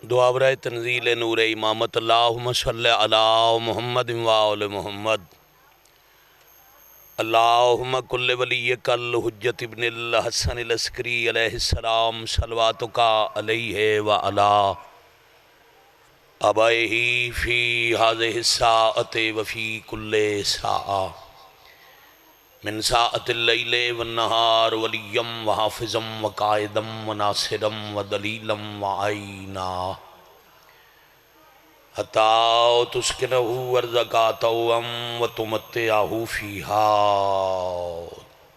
دعا برائے تنزیل نور امامت اللہم صلی علی محمد و آل محمد اللہم کل ولیک الحجت ابن الحسن العسکری علیہ السلام صلواتک علیہ و علی آبائہ فی ہذہ الساعۃ و فی کل ساعہ من ساعت اللیل والنہار ولیم وحافظم وقائدم وناصرم ودلیلم وعینا حتی تسکنہو ارزقا توام وتمتعہو فیہا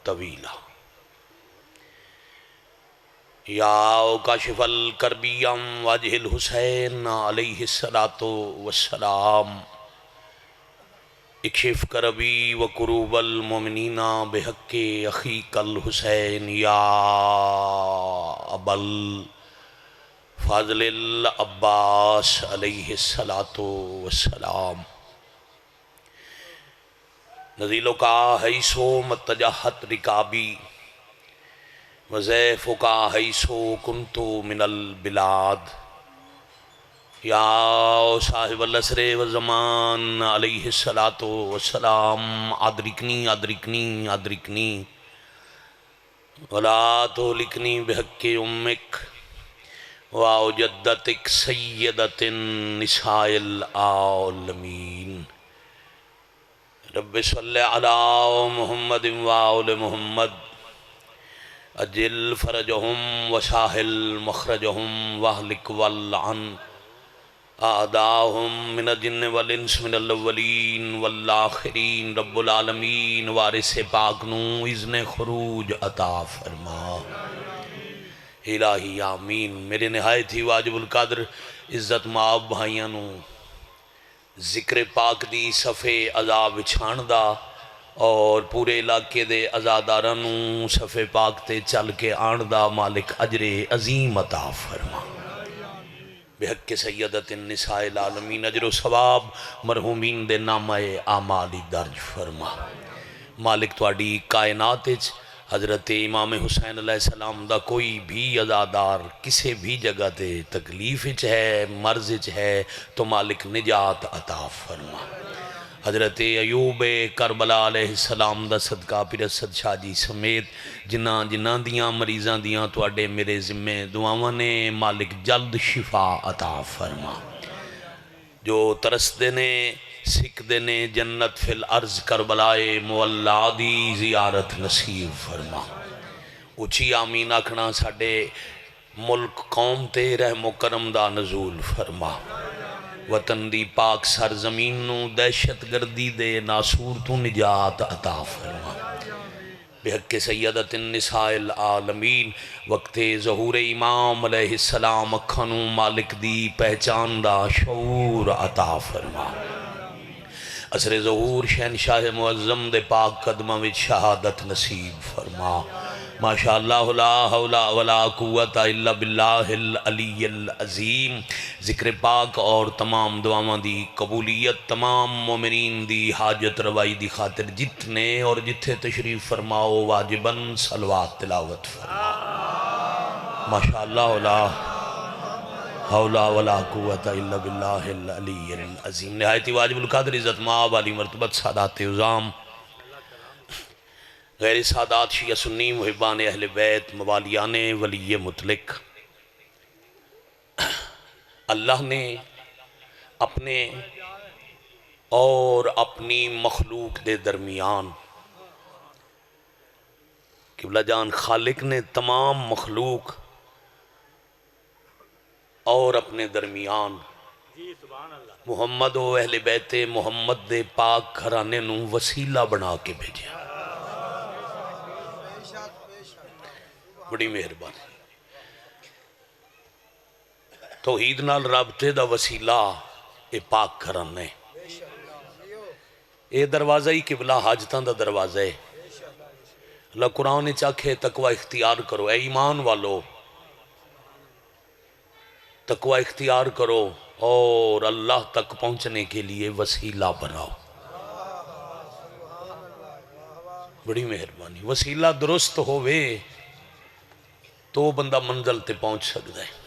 طویلا یا کاشف الکربیم واجہ الحسین علیہ السلام اکشف کربی و کروب المومنین بحق اخیق الحسین یا ابل فاضل العباس علیہ السلام نزیلو کا حیثو متجہت رکابی وزیفو کا حیثو کنتو من البلاد یا صاحب العصر والزمان علیہ السلام ادرکنی ادرکنی ادرکنی ولا تہلکنی بحق امک و جدتک سیدت النساء العالمین رب صلی علی محمد و آل محمد اجل فرجہم وساہل مخرجہم واہلک والعن اعداہم من الجن والانس من الاولین والآخرین رب العالمین وارث پاک نو اذن خروج عطا فرما الہی آمین۔ میرے نہایت ہی واجب القدر عزت مآب بھائیاں نو ذکر پاک دی صفے عذاب چھان دا اور پورے علاقے دے عزاداراں نو صفے پاک تے چل کے آن دا مالک اجر عظیم عطا فرما بحق سیدت النساء العالمین اجر و ثواب مرحومین دے نامہ اعمالی درج فرما مالک تواڈی کائنات وچ حضرت امام حسین علیہ السلام دا کوئی بھی عزادار کسی بھی جگہ تے تکلیف وچ ہے مرض وچ ہے تو مالک نجات عطا فرما حضرت ایوب کربلا علیہ السلام دا صدقہ پیر اسد شاہ جی سمیت جنہ دیاں مریضاں دیاں تواڈے میرے ذمے دعاواں نے مالک جلد شفا عطا فرما جو ترسدے نے سکھدے نے جنت فی الارض کربلائے مولا دی زیارت نصیب فرما اچھی آمین آکھنا ساڈے ملک قوم تے رحم و کرم دا نزول فرما وطن دی پاک سرزمین نو دہشت گردی دے ناسور تو نجات عطا فرما بحق سیدت النساء العالمین وقت ظہور امام علیہ السلام اکھانو مالک دی پہچان دا شعور عطا فرما عصر ظہور شہنشاہ معظم دے پاک قدمہ وچ شہادت نصیب فرما ماشاءاللہ لا حول ولا قوت الا باللہ العلی العظیم ذکر پاک اور تمام دعاواں دی قبولیت تمام مومنین دی حاجت روائی دی خاطر جتنے اور جتھے تشریف فرماؤ واجباً صلوات تلاوت فرما ماشاءاللہ لا حول ولا قوت الا باللہ العلی العظیم نہایتی واجب القدر عزت مآب علی مرتبت سادات عظام غیر سادات شیعہ سنی محبان اہل بیت موالیان ولی مطلق اللہ نے اپنے اور اپنی مخلوق دے درمیان قبلہ جان خالق نے تمام مخلوق اور اپنے درمیان محمد و اہل بیت محمد دے پاک گھرانے نو وسیلہ بنا کے بھیجے بڑی مہربانی توحید نال رابطے دا وسیلہ اے پاک گھرانے اے دروازہ ہی قبلہ حاجتاں دا دروازہ ہے اللہ قرآن نے چاکھے تقوی اختیار کرو اے ایمان والو تقوی اختیار کرو اور اللہ تک پہنچنے کے لیے وسیلہ بناؤ بڑی مہربانی وسیلہ درست ہوئے تو بندہ منزل تے پہنچ سکتا ہے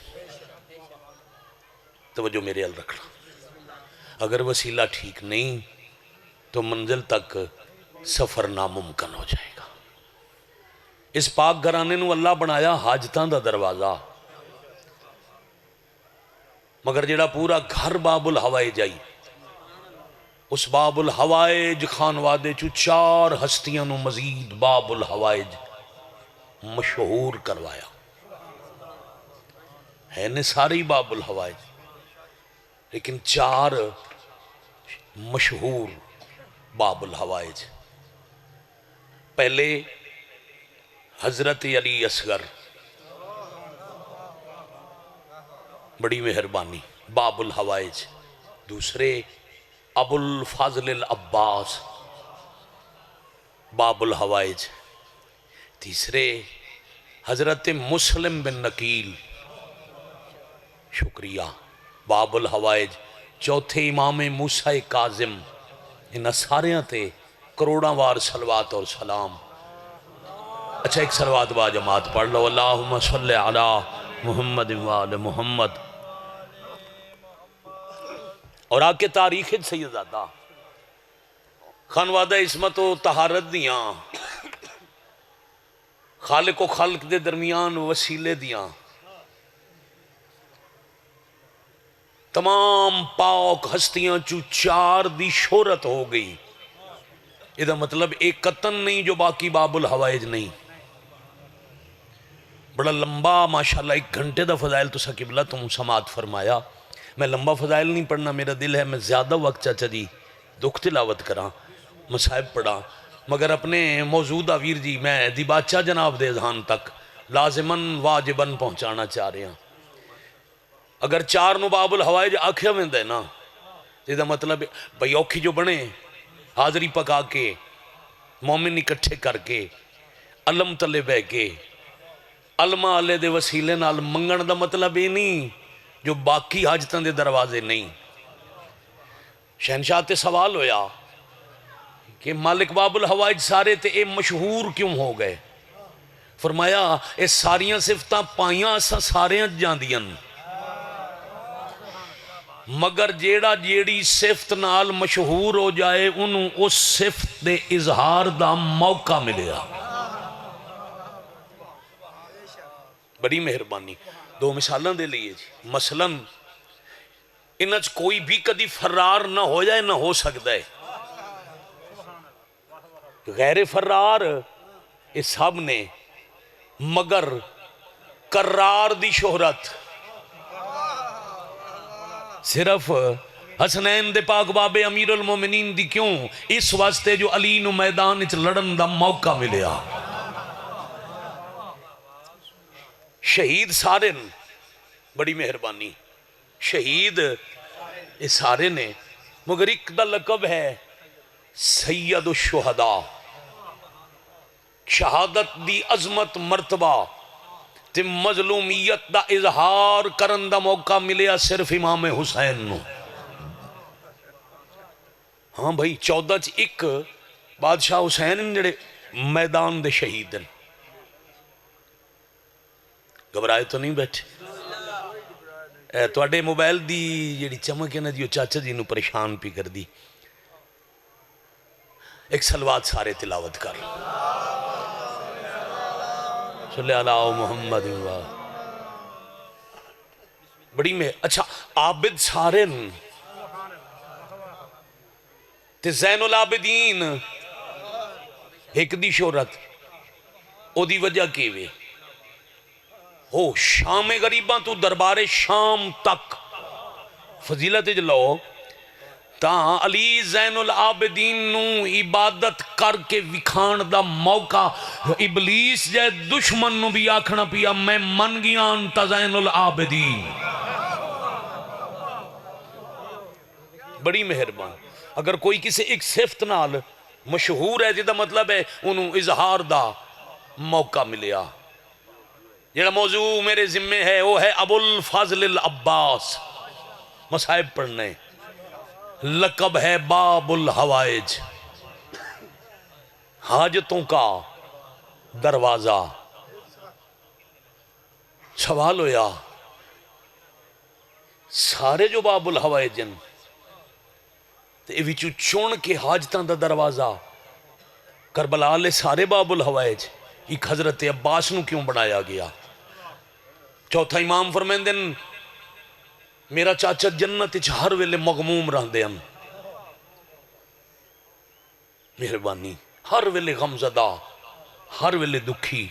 توجہ میرے ال رکھنا، اگر وسیلہ ٹھیک نہیں تو منزل تک سفر ناممکن ہو جائے گا۔ اس پاک گھرانے نو اللہ بنایا حاجتاں دا دروازہ، مگر جڑا پورا گھر باب الحوائج آئی، اس باب الحوائج خانوادے چو 4 ہستیاں نو مزید باب الحوائج مشہور کروایا ہے نے ساری باب الحوائج، لیکن 4 مشہور باب الحوائج۔ پہلے حضرت علی اصغر، بڑی مہربانی، باب الحوائج۔ دوسرے ابو الفضل العباس، باب الحوائج۔ تیسرے حضرت مسلم بن نقیل، شکریہ، باب الحوائج۔ چوتھے امام موسیٰ کاظم، انہاں ساریاں تے کروڑاں وار صلوات اور سلام۔ اچھا ایک صلوات با جماعت پڑھ لو، اللہم صلی علی محمد وآل محمد۔ اور آکے تاریخ سیدادہ خانوادہ عصمت و طہارت دیاں، خالق و خلق دے درمیان وسیلے دیاں، تمام پاک ہستیاں چو 4 دی شہرت ہو گئی۔ یہ مطلب ایک قطن نہیں جو باقی باب الحوائج نہیں۔ بڑا لمبا ماشاءاللہ 1 گھنٹے دا فضائل تو قبلہ تم سماعت فرمایا۔ میں لمبا فضائل نہیں پڑھنا، میرا دل ہے میں زیادہ وقت چاچا جی دکھ تلاوت کراں، مصائب پڑھاں، مگر اپنے موجودہ ویر جی میں دی بادشاہ جناب دے ذہان تک لازماً واجباً پہنچانا چاہ رہے ہیں۔ اگر 4 نو باب الحوائج آکھیا میں دے نا، یہ دا مطلب بھئی اوکھی جو بنے حاضری پکا کے مومن اکٹھے کر کے علم تلے بے کے علمہ علیہ دے وسیلے نال منگن دا مطلب یہ نہیں جو باقی حاجتاں دے دروازے نہیں۔ شہنشاہ تے سوال ہویا کہ مالک باب الحوائج سارے تے اے مشہور کیوں ہو گئے؟ فرمایا اے ساریاں صفتاں پائیاں اساں ساریاں جاندیاں، مگر جیڑا جیڑی صفت نال مشہور ہو جائے انہوں اس صفت دے اظہار دا موقع ملیا۔ بڑی مہربانی، 2 مثالاں دے لیے جی۔ مثلاً انچ کوئی بھی کدی فرار نہ ہو جائے نہ ہو سکتا ہے، غیر فرار اس سب نے، مگر قرار دی شہرت صرف حسنین دے پاک باب امیر المومنین دی کیوں؟ اس واسطے جو علی نو میدان اچ لڑن دا موقع ملیا۔ شہید سارے نے، بڑی مہربانی، شہید اس سارے نے، مگر ایک دا لقب ہے سید الشہداء، شہادت دی عظمت مرتبہ تے مظلومیت دا اظہار کرن دا موقع ملیا صرف امام حسین نو۔ ہاں بھائی 14 بادشاہ حسین جڑے میدان دے شہید ہیں، گھبرائے تو نہیں بیٹھے؟ توڑے موبائل دی جڑی چمک ہے نا جی چاچا جی نو پریشان پی کر دی۔ ایک صلوات سارے تلاوت کر صلی اللہ محمد و بڑی میں اچھا عابد سارے تے زین العابدین ایک دی شہرت او دی وجہ کیوے ہو شام غریباں تو دربار شام تک فضیلت جلو تاں علی زین العابدین نو عبادت کر کے وکھان دا موقع ابلیس جائے دشمن نو بھی آکھنا پیا میں من گیا انتا زین العابدین۔ بڑی مہربان، اگر کوئی کسی ایک صفت نال مشہور ہے جدا مطلب ہے انہوں اظہار دا موقع ملیا۔ جڑا موضوع میرے ذمہ ہے وہ ہے ابو الفضل العباس، مصائب پڑھنے، لقب ہے باب الحوائج، حاجتوں کا دروازہ۔ سوال ہویا سارے جو باب الحوائج جن تے اے وچوں چون کے حاجتاں دا دروازہ کربلا لے سارے باب الحوائج ایک حضرت عباس نو کیوں بنایا گیا؟ چوتھا امام فرمیندن میرا چاچا جنت اچ ہر ویلے مغموم رہندے ہن، مہربانی ہر ویلے غمزدہ، ہر ویلے دکھی،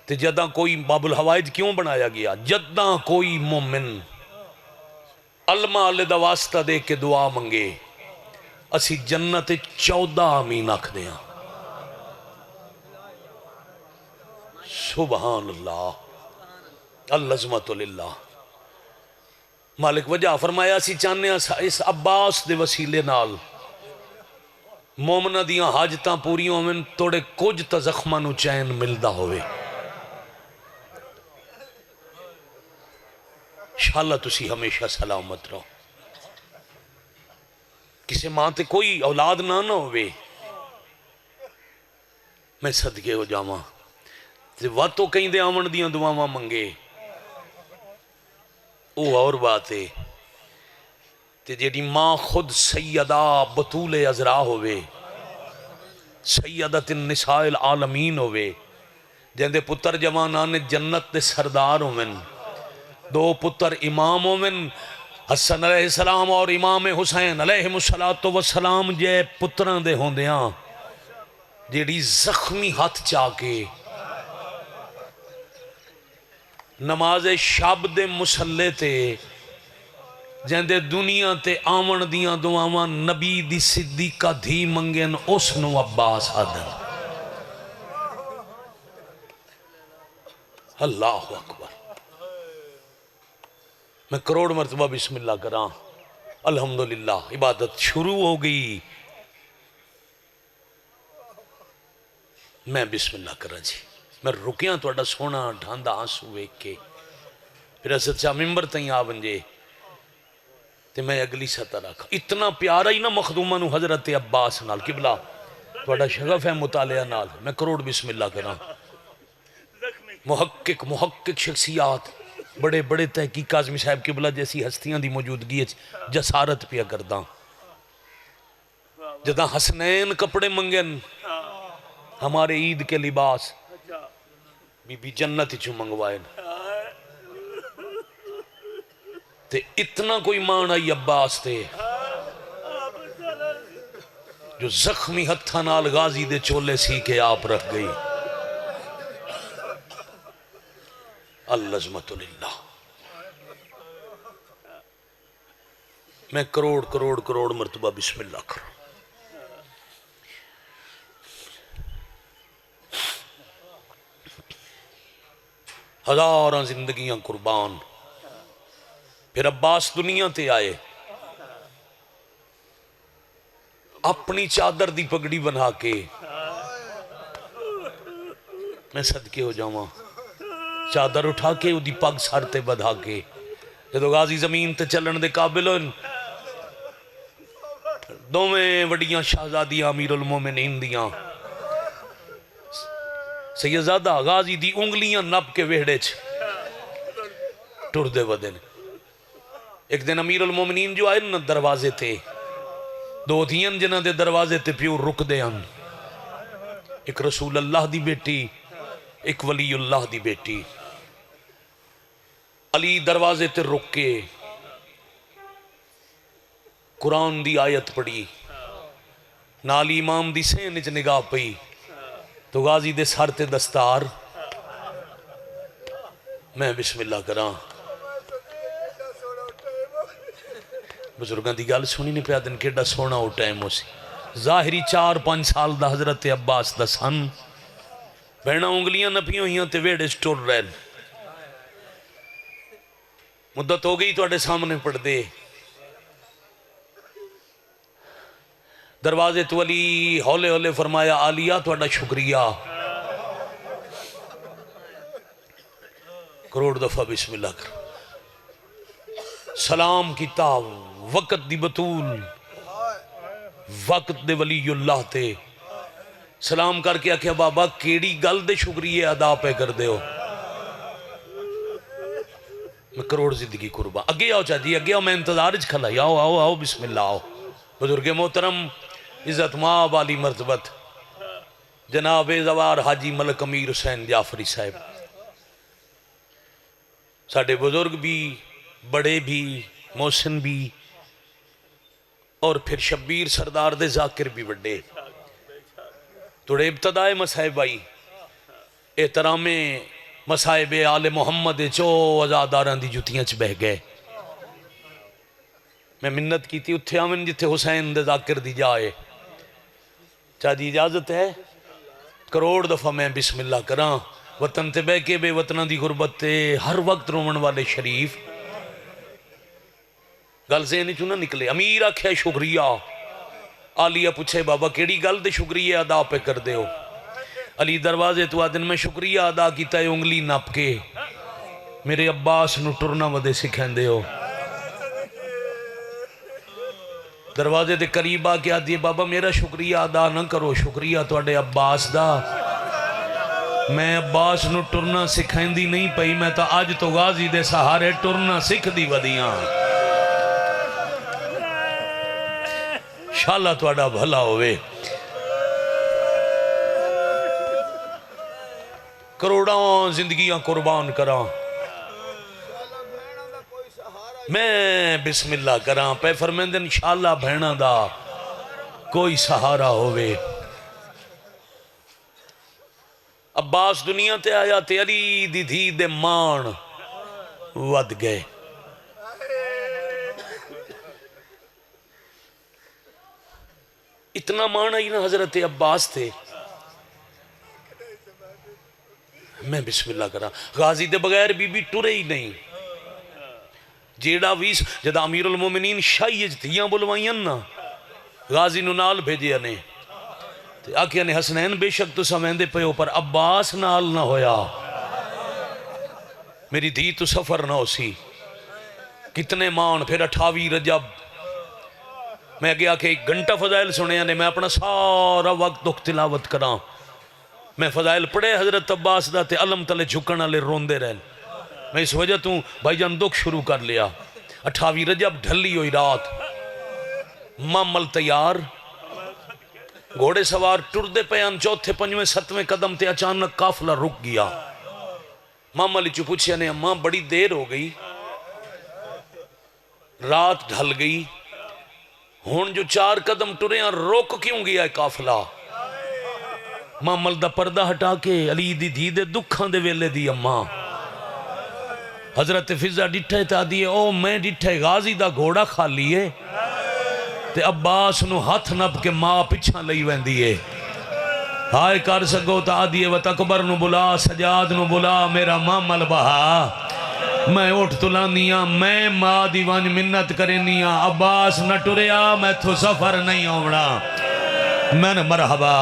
تے جداں کوئی باب الحوائج کیوں بنایا گیا؟ جداں کوئی مومن علماء اللہ دا واسطہ دے کے دعا منگے اسی جنت 14 آمین آکھ دیاں۔ سبحان اللہ، العظمت للہ۔ مالک وجہ فرمایا اسی چاہنے اس عباس دے وسیلے نال مومنہ دیاں حاجتاں پوری ہومن، توڑے کچھ تا زخمہ نو چین ملدا ہوئے۔ انشاءاللہ تسی ہمیشہ سلامت رہو، کسی ماں تے کوئی اولاد نہ ہوئے، میں صدقے ہو جاواں تے واتو کہیں دے آمن دیاں دعاواں منگے او اور بات ہے، تے جیڑی ماں خود سیدہ بطول عذرا ہوئے، سیدت النساء العالمین ہوئے، جہندے پتر جوانان جنت دے سردار ہوئن، دو پتر امام ہوئن، حسن علیہ السلام اور امام حسین علیہ السلام جے پتران دے ہوندیاں جیڑی زخمی ہاتھ چاہ کے نماز شب دے مسلے تے جہندے دنیا تے آمن دیاں دعاواں نبی دی صدیقہ دھی منگن اس نو عباس آدن۔ اللہ اکبر، میں کروڑ مرتبہ بسم اللہ کراں، الحمدللہ عبادت شروع ہو گئی، میں بسم اللہ کراں جی، میں رکیاں توڑا سونا ڈھاندا آنسو ایک کے، پھر اسد شاہ ممبر تائیں آونجے تے میں اگلی سطح رکھا، اتنا پیارا ہی نا مخدومہ نو حضرت عباس نال، قبلہ توڑا شغف ہے مطالعہ نال، میں کروڑ بسم اللہ کراں، محقق شخصیات، بڑے بڑے تحقیق کاظمی صاحب قبلہ جیسی ہستیاں دی موجودگی جسارت پیا کرداں، جداں حسنین کپڑے منگن ہمارے عید کے لباس بی بی جنت چو منگوائن، تے اتنا کوئی معنی عباس تے جو زخمی ہتھا نال غازی دے چولے سی کے آپ رکھ گئی۔ العظمت للہ، میں کروڑ کروڑ کروڑ مرتبہ بسم اللہ کروں۔ ہزاراں زندگیاں قربان، پھر عباس دنیا تے آئے، اپنی چادر دی پگڑی بنا کے، میں صدقے ہو جاواں، چادر اٹھا کے دی پگ سر تے بدھا کے، جدو غازی زمین تے چلن دے قابل ہوئن، دوویں وڈیاں شہزادیاں امیر المومنین دیاں، سیدزادہ غازی دی انگلیاں نپ کے ویڑے چھ ٹر دے ودن۔ ایک دن امیر المومنین جو آئے نا دروازے تے، دو دھین جنہ دے دروازے تے پیو رک دے ہن، ایک رسول اللہ دی بیٹی، ایک ولی اللہ دی بیٹی۔ علی دروازے تے رک کے قرآن دی آیت پڑھی، نالی امام دی سینچ نگاہ پئی تو غازی دے سر تے دستار، میں بسم اللہ کراں، بزرگاں دی گال سنی نہیں پیا دن کیڑا سونا ہو ٹائم ہو سی، ظاہری 4-5 سال دا حضرت عباس دا سن، بہنہ انگلیاں نپی ہوئیاں تے ویڑے سٹور رہن، مدت ہو گئی تو اڑے سامنے پڑھ دے، دروازے تو علی ہولے ہولے فرمایا آلیہ تو اڑا شکریہ، کروڑ دفعہ بسم اللہ کر، سلام کیتا، وقت دی بطول، وقت دے ولی اللہ تے سلام کر کے آکھیا بابا کیڑی گل دے شکریہ ادا پہ کر دے ہو؟ میں کروڑ زندگی قربان. اگے آؤ چاچی اگے آؤ, میں انتظار چ کھلا. آؤ آؤ آؤ بسم اللہ آؤ. بزرگ محترم عزت مآب علی مرتبت جناب زوار حاجی ملک امیر حسین جعفری صاحب, ساڑھے بزرگ بھی, بڑے بھی, محسن بھی, اور پھر شبیر سردار دے ذاکر بھی بڑے. توڑے ابتدائے مسائب آئی احترام مسائب آل محمد چو ازاداران دی جتیاں چ بہ گئے. میں منت کی تھی اتھے آمن جتھے حسین دے ذاکر دی جائے. چاہ دی اجازت ہے کروڑ دفعہ میں بسم اللہ کراں. وطن تے بہ کے بے وطنہ دی غربت تے ہر وقت رومن والے شریف گل ذہن چوں نہ نکلے. امیر آکھے شکریہ, آلیہ پوچھے بابا کیڑی گل دے شکریہ ادا پہ کر دے ہو. علی دروازے تو آدن میں شکریہ ادا کیتا ہے انگلی نپ کے میرے عباس نو ٹرنا ودے سکھیں دے ہو. دروازے دے قریب آ کے آدھی بابا میرا شکریہ ادا نہ کرو, شکریہ توڑے عباس دا. میں عباس نو ٹرنا سکھائیں دی نہیں پئی, میں تا آج تو غازی دے سہارے ٹرنا سکھ دی ودیاں. شاءاللہ توڑا بھلا ہوئے. کروڑاں زندگیاں قربان کراں, میں بسم اللہ کراں پہ فرمیندے انشاءاللہ بھینا دا کوئی سہارا ہوئے. عباس دنیا تے آیا تے علی دی دھی دے مان ود گئے. اتنا مان آئی نا حضرت عباس تھے. میں بسم اللہ کراں غازی دے بغیر بی بی ٹرے ہی نہیں. جیڑا ویس جدا امیر المومنین شاہی اجتیاں بلوائیں نا غازی نو نال بھیجیا نے آکھیا نے حسنین بے شک تو سمیندے پہ ہو پر عباس نال نہ ہویا, میری دھی تو سفر نہ ہو سی. کتنے مان پھر 28 رجب میں گیا کہ 1 گھنٹہ فضائل سنے نے, میں اپنا سارا وقت دکھ تلاوت کراں. میں فضائل پڑھے حضرت عباس دا تے علم تلے جھکن والے روندے رہن. میں اس وجہ تو بھائی جان دکھ شروع کر لیا. 28 رجب ڈھلی ہوئی رات, مامل تیار, گھوڑے سوار ٹردے پیان 4 5 7 قدم تے اچانک قافلہ رک گیا. مامل چو پوچھیا نے اماں بڑی دیر ہو گئی, رات ڈھل گئی, ہون جو 4 قدم ٹریاں روک کیوں گیا ہے قافلہ. مامل دا پردہ ہٹا کے علی دی دھی دے دکھاں دے ویلے دی اماں حضرت فضہ ڈٹھے تا دیئے او میں ڈٹھے غازی دا گھوڑا کھا لیے تے عباس نو ہاتھ نب کے ماں پچھاں لئی وین دیئے. ہائے کر سکو تا دیئے و تکبر نو بلا, سجاد نو بلا, میرا مامل بہا. میں اٹھ تلانیاں, میں ماں دیوان منت کرنیاں, عباس نہ ٹریا, میں تو سفر نہیں ہونا. میں نے مرحبا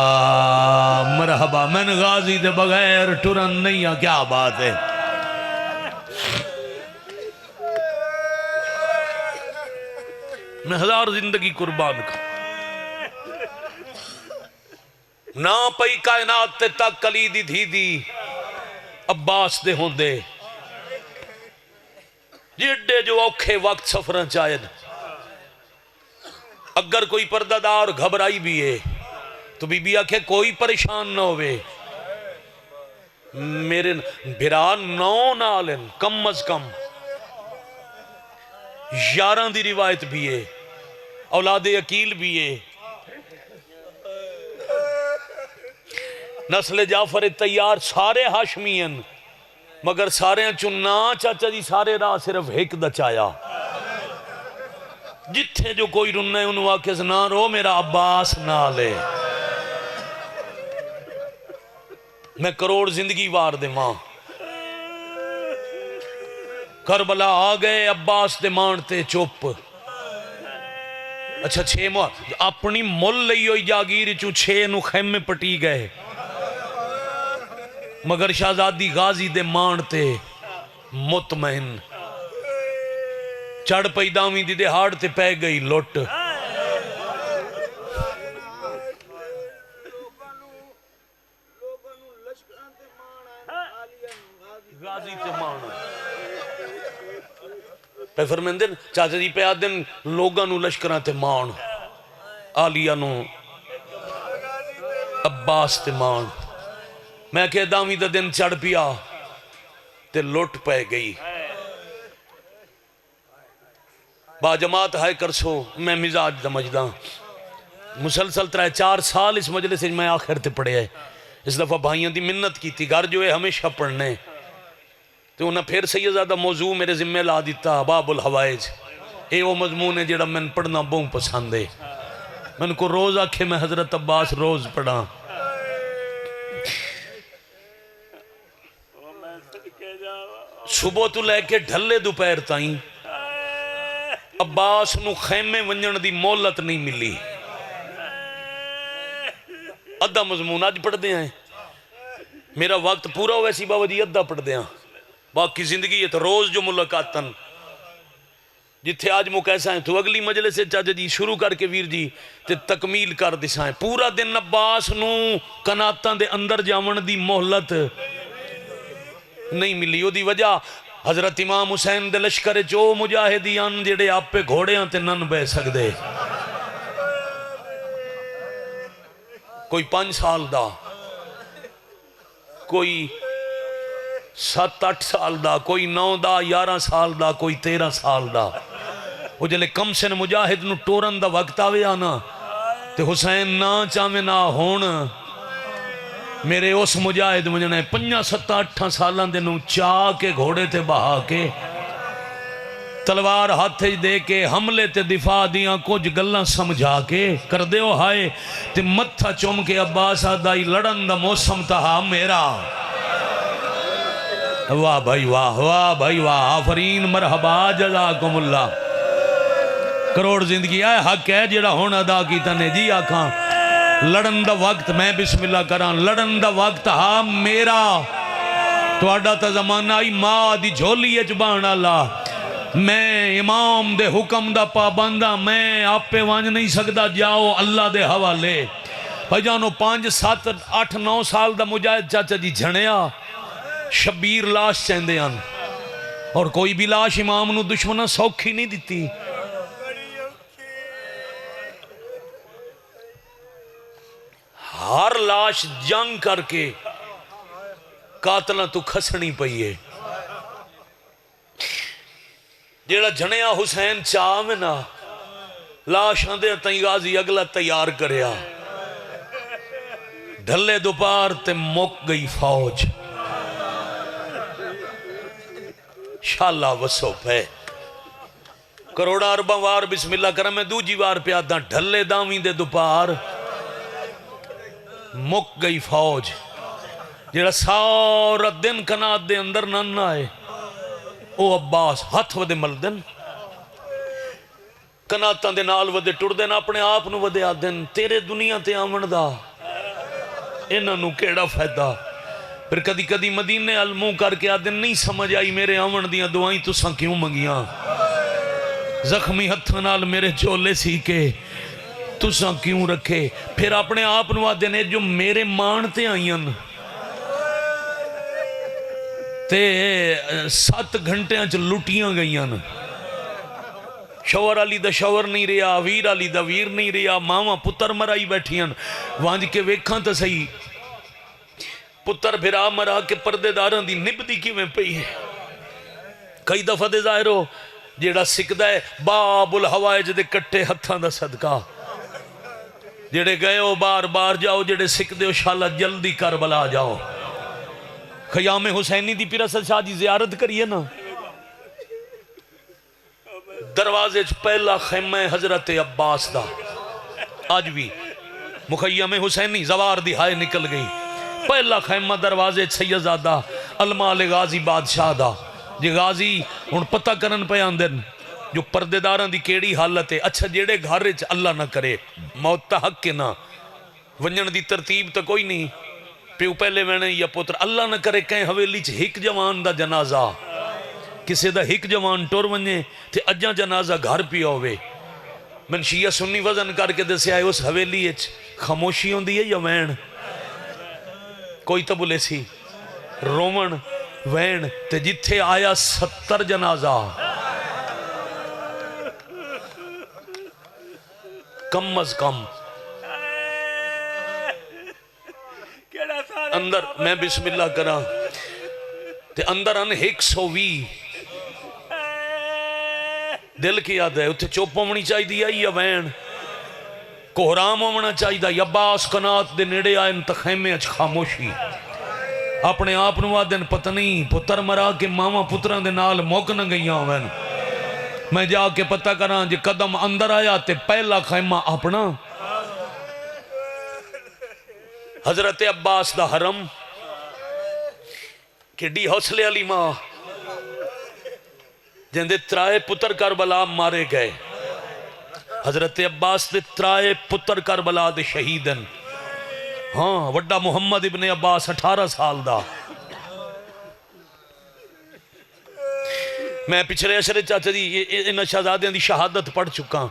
مرحبا, میں نے غازی دے بغیر ٹرن نہیں, کیا بات ہے. میں 1000 زندگی قربان کا نہ پئی کائنات تے تک علی دی دھی دی عباس دے ہوں دے جڑے جو اوکھے وقت سفرن چاہے. اگر کوئی پردہ دار گھبرائی بھی ہے تو بی بی آکھے کوئی پریشان نہ ہوئے, میرے بھران 9 نالن کم از کم 11 دی روایت بھی ہے, اولاد عقیل بھی ہے, نسل جعفر تیار سارے ہاشمی ہیں, مگر سارے چنا چاچا جی سارے راہ صرف ایک دا چایا. جتھے جو کوئی رننے انہوں آکے نہ رو میرا عباس نہ لے. میں کروڑ زندگی وار دے ماں کربلا آ گئے, عباس دے مانتے چوپ. اچھا 6 ماہ اپنی مل لئی ہوئی جاگیر چوں 6 نو خیمے پٹی گئے, مگر شہزادی غازی دے مانتے مطمئن. چڑھ پئی دامی دی دہاڑ تے پہ گئی لوٹ. غازی تے مان پہ فرمیندن چاچا جی پہ آدن لوگاں نو لشکراں تے مان، آلیہ نو عباس تے مان، میں کہ دامی دا دن چڑھ پیا تے لوٹ پہ گئی با جماعت ہائے کرسو میں مزاج دمجدہ مسلسل 3-4 سال اس مجلس سے میں آخر تے پڑھے ہے، اس دفعہ بھائیاں دی منت کی تھی گھر جو ہے ہمیشہ پڑھنے تو انہاں پھر سیدزادہ موضوع میرے ذمہ لا دیتا باب الحوائج، اے وہ مضمون ہے جڑا میں پڑھنا بہت پسند ہے، میں کو روز آکھے میں حضرت عباس روز پڑھا صبح تو لے کے ڈھلے دوپہر تائیں عباس نو خیمے ونجن دی مولت نہیں ملی، ادھا مضمون آج پڑھ دے ہیں، میرا وقت پورا ہو ویسی بابا جی ادھا پڑھ دے ہیں، باقی زندگی ہے تو روز جو ملاقاتن جتھے آج مو کیسا ہے تو اگلی مجلس سے چاچا جی شروع کر کے ویر جی تے تکمیل کر دسائیں، پورا دن عباس نو کناتاں دے اندر جاون دی مہلت نہیں ملی، او دی وجہ حضرت امام حسین دے لشکر جو مجاہدیان جڑے آپ پہ گھوڑے ہیں تے نن بہ سکدے، کوئی 5 سال دا، کوئی 7-8 سال دا، کوئی 9 دا 11 سال دا، کوئی 13 سال دا، وہ جلے کم سن مجاہد نو ٹورن دا وقت آوے آنا تے حسین نہ چاہمیں نہ ہون میرے اس مجاہد مجھنے 5-7-8 سالان دے نو چاہ کے گھوڑے تے بہا کے تلوار ہاتھ دے کے حملے تے دفاع دیاں کچھ گلاں سمجھا کے کر دے ہو ہائے تے متھا چوم کے عباس آدائی لڑن دا موسم تہا میرا، واہ بھائی واہ، واہ بھائی واہ، آفرین مرحبا جزاکم اللہ، کروڑ زندگی آئے حق ہے جڑا ہون ادا کی تنے جی آکھاں لڑن دا وقت میں بسم اللہ کران لڑن دا وقت ہاں میرا تو اڈا تا زمانہ آئی ماں دی جھولی اچبان اللہ، میں امام دے حکم دا پابندہ، میں آپ پہ وانج نہیں سکتا، جاؤ اللہ دے حوالے بھائی جانو 5-7-8-9 سال دا مجاہد چاچا جی جھنیا شبیر لاش چیندے آن اور کوئی بھی لاش امام نو دشمنہ سوکھی نہیں دیتی، ہر لاش جنگ کر کے قاتلہ تو کھسنی پئیے، جیڑا جھنیا حسین چاہ میں نا لاش اندے تائیں غازی اگلا تیار کریا، ڈھلے دوپار تے مک گئی فوج، شاءاللہ وسو پہ کروڑا ارباں وار بسم اللہ کرم میں دو جی وار پیاداں ڈھلے داویں دے دوپار مک گئی فوج، جیڑا سارا دن کنات دے اندر نن آئے او عباس ہاتھ ودے ملدن کناتاں دے نال ودے ٹر دن اپنے آپ نو ودے آدن تیرے دنیا تے آمن دا انہاں نو کیڑا فائدہ، پھر کدی کدی مدینے علموں کر کے آدن نہیں سمجھ آئی میرے آمن دیاں دعائیں تساں کیوں منگیاں، زخمی ہتھاں نال میرے چولے سی کے تساں کیوں رکھے، پھر اپنے آپ نو آدن جو میرے مانتے آئین تے 7 گھنٹے آنچ لٹیاں گئیاں، شور علی دا شور نہیں رہا، ویر علی دا ویر نہیں رہا، ماما پتر مرائی بیٹھیاں وانج کے ویکھاں تا صحیح پتر بھرا مرا کے پردے داراں دی نبدی کی میں پئی ہے، کئی دفعہ دے ظاہرو جیڑا سکدہ ہے باب الحوائج دے کٹے ہتھاں دا صدقہ، جیڑے گئے ہو بار بار جاؤ، جیڑے سکدے ہو شاءاللہ جلدی کربلا جاؤ، خیام حسینی دی پیرسل شاہ جی زیارت کریے نا، دروازے پہلا خیمہ حضرت عباس دا، آج بھی مخیم حسینی زوار دی ہائے نکل گئی، پہلا خیمہ دروازے سیدزادہ المال غازی بادشاہ دا، جی غازی ان پتہ کرن پہ آندن جو پردے داران دی کیڑی حالت ہے، اچھا جیڑے گھارے چ اللہ نہ کرے موت تا حق کے نہ ونجن دی ترتیب تا کوئی نہیں، پیو پہلے وینے یا پتر اللہ نہ کرے کہیں حویلی چ ہک جوان دا جنازہ کسے دا ہک جوان ٹور ونجے تے اجاں جنازہ گھر پیا ہوئے، من شیعہ سنی وزن کر کے دے سے آئے اس حویلی چ خاموشی ہوندی ہے یا وین، کوئی تو بولے سی رومن وین تے جتھے آیا 70 جنازہ کم از کم اندر میں بسم اللہ کرا تے اندر ان 120 دل کی یاد ہے اتھے چوپ ہونی چاہیے یا وین کوہرام ہونا چاہیے عباس کنات دے نیڑے آئے تخیمے اچھ خاموشی اپنے آپ نوا دن پتنی پتر مرا کے ماما پتران دے نال موک نہ گئی آوین میں جا کے پتہ کران جی قدم اندر آیا تے پہلا خیمہ اپنا حضرت عباس دا حرم کڈی حوصلے علی ماں جندے ترائے پتر کربلا مارے گئے حضرت عباس دے ترائے پتر کربلا دے شہیدن ہاں وڈا محمد ابن عباس 18 سال دا میں پچھلے اشرے چاچا دی ان شہزادیاں دی شہادت پڑھ چکا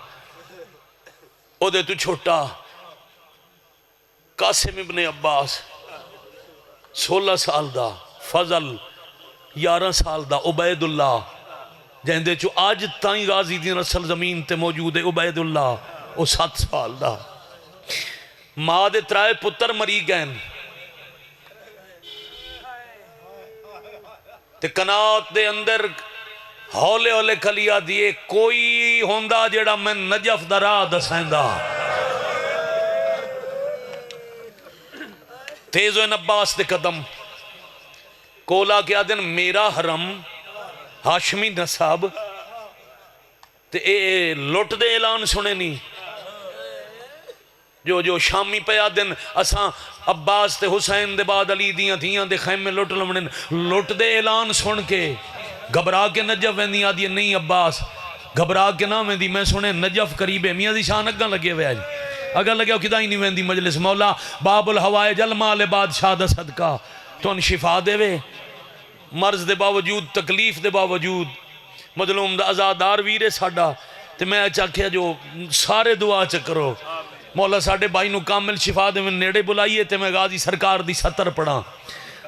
او دے تو چھوٹا قاسم ابن عباس 16 سال دا فضل 11 سال دا عبید اللہ جہندے چو آج تائیں غازی دی نسل زمین تے موجود ہے عبید اللہ او 7 سال دا ماں دے ترائے پتر مری گئن تے کنات دے اندر ہولے ہولے کھلیا دیئے کوئی ہوندہ جیڑا میں نجف درا دسائندہ تیز و عباس دے قدم کولا کیا دن میرا حرم ہاشمی نصاب تے اے لوٹ دے اعلان سنے نہیں جو شامی پیا دن اساں عباس تے حسین دے بعد علی دیاں دے خیمے لوٹ لمنن لوٹ دے اعلان سن کے گھبرا کے نجف ویندی آدھی نہیں عباس گھبرا کے نہ ویندی میں سنے نجف قریب ہے میاں دی شان اگاں لگے ہوئے آج اگر لگے ہو کدہ ہی نہیں ویندی مجلس مولا باب الہوائے جل مال بادشاہ دا صدقہ تو ان شفا دے وے مرض دے باوجود تکلیف دے باوجود مظلوم دا ازادار ویرے ساڑا تے میں چاکھیا جو سارے دعا چکرو مولا ساڑے بھائی نو کامل شفا دے میں نیڑے بلائیے تے میں غازی سرکار دی سطر پڑھا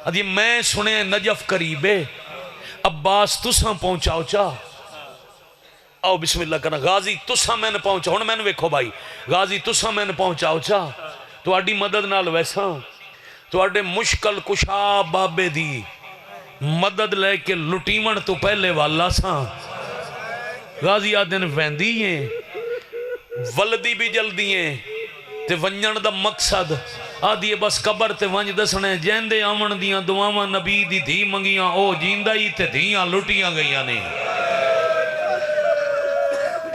ادھی میں سنے نجف قریبے عباس تساں پہنچاؤ چاہ آؤ بسم اللہ کرنا غازی تساں میں نے پہنچا ہون میں نے ویکھو بھائی غازی تساں میں نے پہنچاؤ چاہ تو اڈی مدد نال ویسا تو اڈے مشکل کشا بابے دی مدد لے کے لٹیمن تو پہلے والا ساں غازی آدھن ویندی ہیں ولدی بھی جلدی ہیں تے ونجن دا مقصد آدھیے بس قبر تے ونج دسنے جیندے آمن دیاں دعاواں نبی دی دھی منگیاں او جیندہ ہی تے دھیاں لٹیاں گئیاں نہیں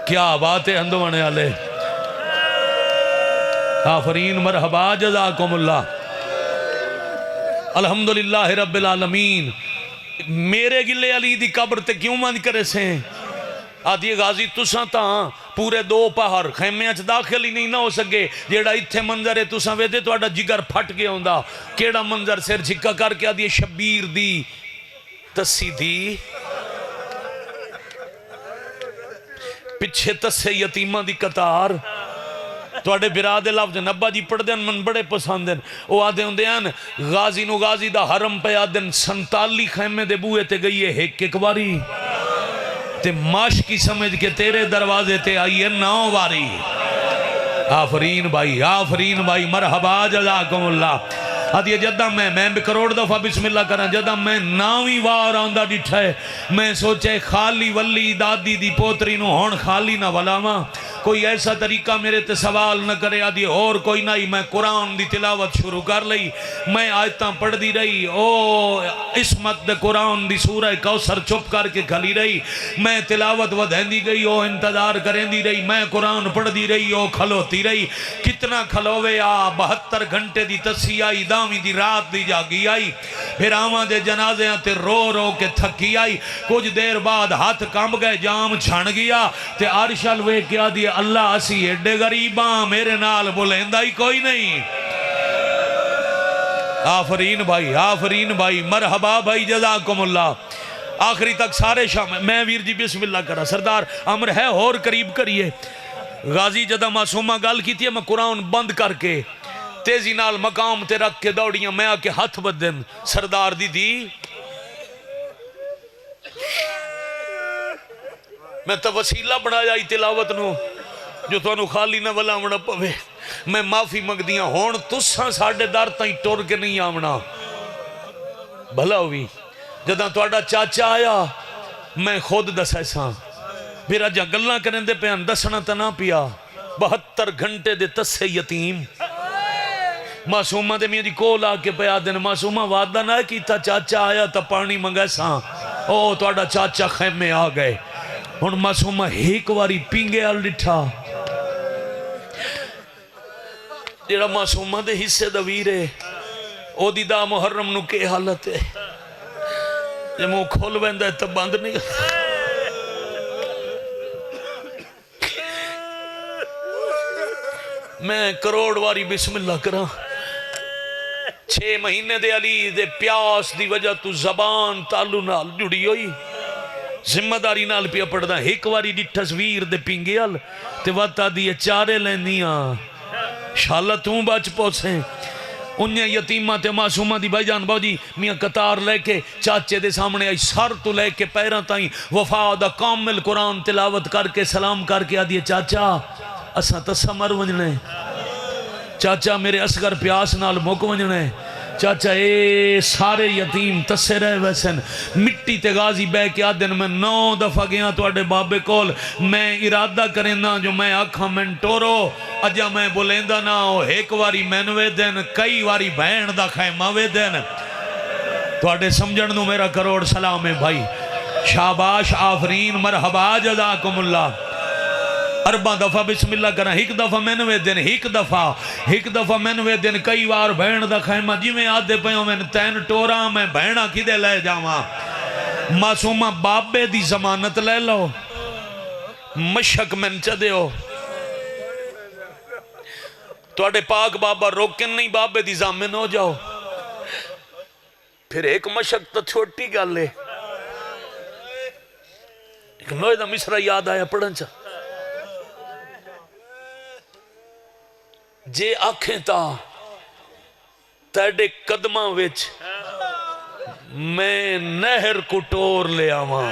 کیا بات ہے اندوانے والے آفرین مرحبا جزاکم اللہ الحمدللہ رب العالمین میرے گلے علی دی قبر تے کیوں مند کرے سے آدھی غازی تساں تاں پورے 2 پہر خیمے اچھ داخل ہی نہیں نہ ہو سکے جیڑا اتھے منظر ہے تساں ویدے تو اڈا جگر پھٹ گیا ہوندہ کیڑا منظر سیر جھکا کر کے آدھی شبیر دی تسی دی پچھے تسے یتیمہ دی قطار تو اڈے برادے لفظ نبا جی پڑھ دین من بڑے پسند دین او آدھے ہوں دین غازی نو غازی دا حرم پہ آدھن 47 خیمے دے بوئے تے گئی ہے ایک باری تے ماش کی سمجھ کے تیرے دروازے تے آئیے 9 باری آفرین بھائی مرحبا جزاکم اللہ آدھیے جدہ میں بھی کروڑ دفعہ بسم اللہ کرنا جدہ میں 9ویں وار آندہ ڈٹھا ہے میں سوچے خالی ولی دادی دی پوتری نو ہون خالی نہ ولاما کوئی ایسا طریقہ میرے تے سوال نہ کرے آدھی اور کوئی نہیں میں قرآن دی تلاوت شروع کر لئی میں آیتاں پڑھ دی رہی او اسمت دے قرآن دی سورہ کوثر چپ کر کے کھلی رہی میں تلاوت ودھین دی گئی او انتظار کریں دی رہی میں قرآن پڑھ دی رہی او کھلوتی رہی کتنا کھلوے 72 گھنٹے دی تسی آئی دامی دی رات دی جاگی آئی پھر آماں دے جنازے آتے رو کے تھکی آئی کچھ دیر بعد ہاتھ کام گئے جام چھڑ گیا تے عرشل وے کیا دی اللہ اسی ایڈے غریباں میرے نال بولندہ ہی کوئی نہیں آفرین بھائی مرحبا بھائی جزاکم اللہ آخری تک سارے شام میں ویر جی بسم اللہ کرا سردار امر ہے اور قریب کریے غازی جدہ معصومہ گال کی تھی میں قرآن بند کر کے تیزی نال مقام تے رکھ کے دوڑیاں میں آکے ہاتھ بدن سردار دی میں تو وسیلہ بنا جائی تلاوت نو جو تانوں خالی نہ ولاونا پوے میں معافی منگدیاں ہون تساں ساڑھے دار تائیں ٹور کے نہیں آونا بھلا ہوئی جداں توڑا چاچا آیا میں خود دس ایسا میرا جا گلہ کریں دے پیان دسنا تنا پیا 72 گھنٹے دے تسے یتیم معصومہ دے میری کول آ کے پیا دن معصومہ وعدہ نہ کیتا چاچا آیا تا پانی منگا ساں او توڑا چاچا خیمے آ گئے ہن معصومہ ایک واری پینگے آل لٹھا جیڑا معصومہ دے حصے دا ویرے او دی دا محرم نو کے حالت ہے جب وہ کھول بندہ ہے تب بند نہیں میں کروڑ واری بسم اللہ کرا 6 مہینے دے علی دے پیاس دی وجہ تو زبان تالو نال جڑی ہوئی ذمہ داری نال پیا پڑھدا ایک واری دی تصویر دے پنگیال تے وتا دی چارے لیندیاں شاءاللہ تو بچ پوسیں انہیں یتیمہ تے معصومہ دی بھائی جان باؤ جی میاں قطار لے کے چاچے دے سامنے آئی سر تو لے کے پیران تائیں وفادہ کامل قرآن تلاوت کر کے سلام کر کے آدھی چاچا اساں تسا مر ونجنے چاچا میرے اسگر پیاس نال مک ونجنے چاچا اے سارے یتیم تسے رہے ویسن مٹی تے غازی بے کے آدھن میں 9 دفعہ گیا تو اڈے بابے کول میں ارادہ کرنا جو میں آکھا میں ٹورو اجا میں بولیندہ نہ ہو ایک واری مینوے دن کئی واری بہن دا خیمہ وے دن تو اڈے سمجھن دو میرا کروڑ سلام ہے بھائی شاباش آفرین مرحبا جزاکم اللہ 4 دفعہ بسم اللہ کرنا ایک دفعہ مینوے دن کئی وار بہن دا خیمہ جی میں آدھے پیوں میں 3 ٹورا میں بہنہ کی دے لے جاواں معصومہ بابے دی ضمانت لے لو مشک میں چدے ہو تو اڈے پاک بابا روکن نہیں بابے دی ضامن ہو جاؤ پھر ایک مشک تو چھوٹی گل ہے ایک نوے دا مصرہ یاد آیا پڑھن چا جے آنکھیں تا تیڑے قدمہ وچ میں نہر کو ٹور لے آواں